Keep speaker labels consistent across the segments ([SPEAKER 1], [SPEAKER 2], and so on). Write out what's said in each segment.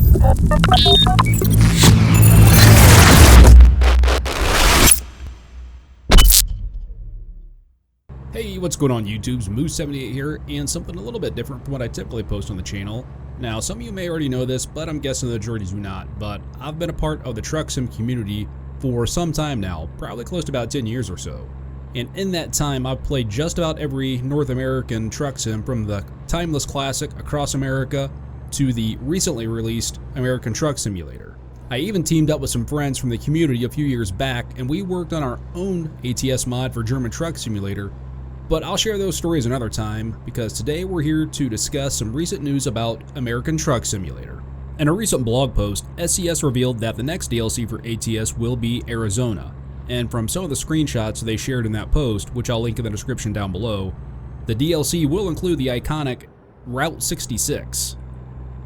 [SPEAKER 1] Hey, what's going on YouTube's Moose78 here, and something a little bit different from what I typically post on the channel. Now, some of you may already know this, but I'm guessing the majority do not, but I've been a part of the truck sim community for some time now, probably close to about 10 years or so. And in that time, I've played just about every North American truck sim, from the Timeless Classic Across America to the recently released American Truck Simulator. I even teamed up with some friends from the community a few years back, and we worked on our own ATS mod for German Truck Simulator. But I'll share those stories another time, because today we're here to discuss some recent news about American Truck Simulator. In a recent blog post, SCS revealed that the next DLC for ATS will be Arizona, and from some of the screenshots they shared in that post, which I'll link in the description down below, the DLC will include the iconic Route 66.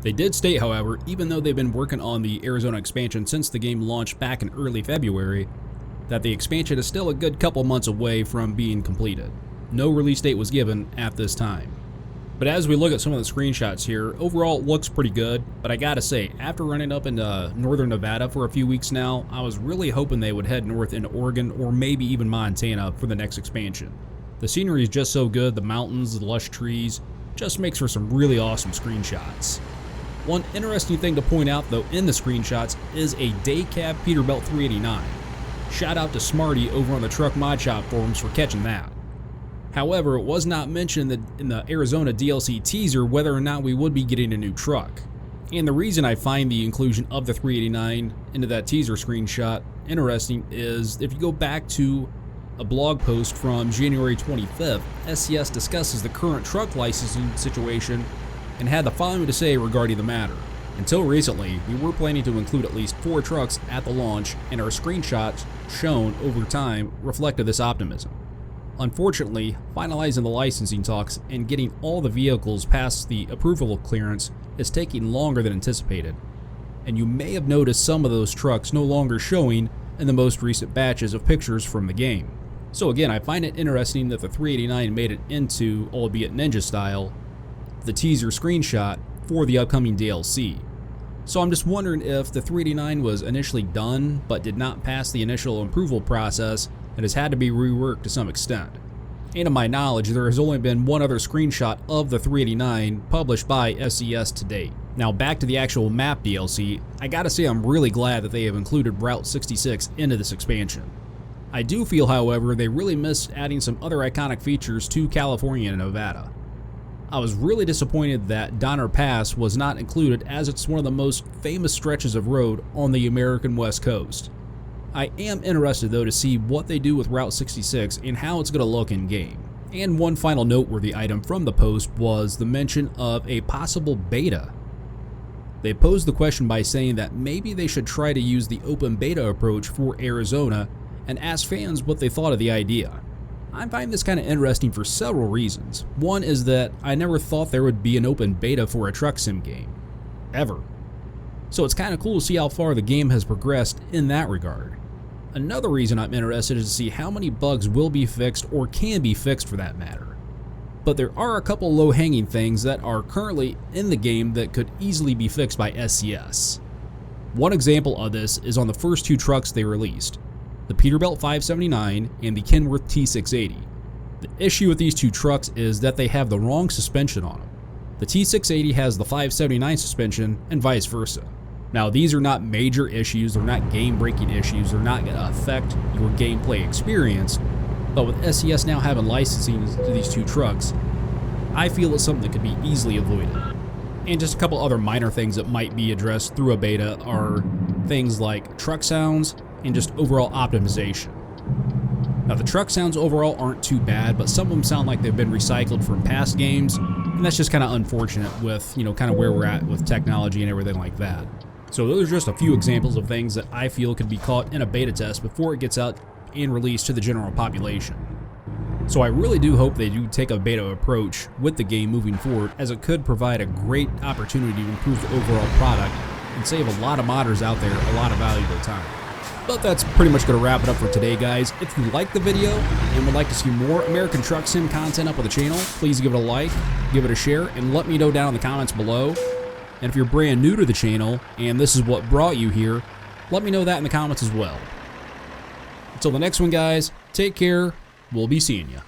[SPEAKER 1] They did state, however, even though they've been working on the Arizona expansion since the game launched back in early February, that the expansion is still a good couple months away from being completed. No release date was given at this time. But as we look at some of the screenshots here, overall it looks pretty good, but I gotta say, after running up into northern Nevada for a few weeks now, I was really hoping they would head north into Oregon or maybe even Montana for the next expansion. The scenery is just so good, the mountains, the lush trees, just makes for some really awesome screenshots. One interesting thing to point out though in the screenshots is a day cab Peterbilt 389. Shout out to Smarty over on the Truck Mod Shop forums for catching that. However, it was not mentioned that in the Arizona DLC teaser whether or not we would be getting a new truck. And the reason I find the inclusion of the 389 into that teaser screenshot interesting is if you go back to a blog post from January 25th, SCS discusses the current truck licensing situation and had the following to say regarding the matter. Until recently, we were planning to include at least 4 trucks at the launch, and our screenshots shown over time reflected this optimism. Unfortunately, finalizing the licensing talks and getting all the vehicles past the approval clearance is taking longer than anticipated, and you may have noticed some of those trucks no longer showing in the most recent batches of pictures from the game. So again, I find it interesting that the 389 made it into, albeit ninja style, the teaser screenshot for the upcoming DLC. So I'm just wondering if the 389 was initially done but did not pass the initial approval process and has had to be reworked to some extent. And to my knowledge, there has only been one other screenshot of the 389 published by SCS to date. Now back to the actual map DLC, I gotta say I'm really glad that they have included Route 66 into this expansion. I do feel, however, they really missed adding some other iconic features to California and Nevada. I was really disappointed that Donner Pass was not included, as it's one of the most famous stretches of road on the American West Coast. I am interested though to see what they do with Route 66 and how it's going to look in game. And one final noteworthy item from the post was the mention of a possible beta. They posed the question by saying that maybe they should try to use the open beta approach for Arizona and ask fans what they thought of the idea. I find this kind of interesting for several reasons. One is that I never thought there would be an open beta for a truck sim game. Ever. So it's kind of cool to see how far the game has progressed in that regard. Another reason I'm interested is to see how many bugs will be fixed or can be fixed for that matter. But there are a couple low-hanging things that are currently in the game that could easily be fixed by SCS. One example of this is on the first 2 trucks they released, the Peterbilt 579 and the Kenworth T680. The issue with these 2 trucks is that they have the wrong suspension on them. The T680 has the 579 suspension and vice versa. Now these are not major issues, they're not game-breaking issues, they're not going to affect your gameplay experience, but with SCS now having licensing to these 2 trucks, I feel it's something that could be easily avoided. And just a couple other minor things that might be addressed through a beta are things like truck sounds and just overall optimization. Now the truck sounds overall aren't too bad, but some of them sound like they've been recycled from past games, and that's just kind of unfortunate with, kind of where we're at with technology and everything like that. So those are just a few examples of things that I feel could be caught in a beta test before it gets out and released to the general population. So I really do hope they do take a beta approach with the game moving forward, as it could provide a great opportunity to improve the overall product and save a lot of modders out there a lot of valuable time. But that's pretty much going to wrap it up for today, guys. If you liked the video and would like to see more American Truck Sim content up on the channel, please give it a like, give it a share, and let me know down in the comments below. And if you're brand new to the channel and this is what brought you here, let me know that in the comments as well. Until the next one, guys, take care. We'll be seeing you.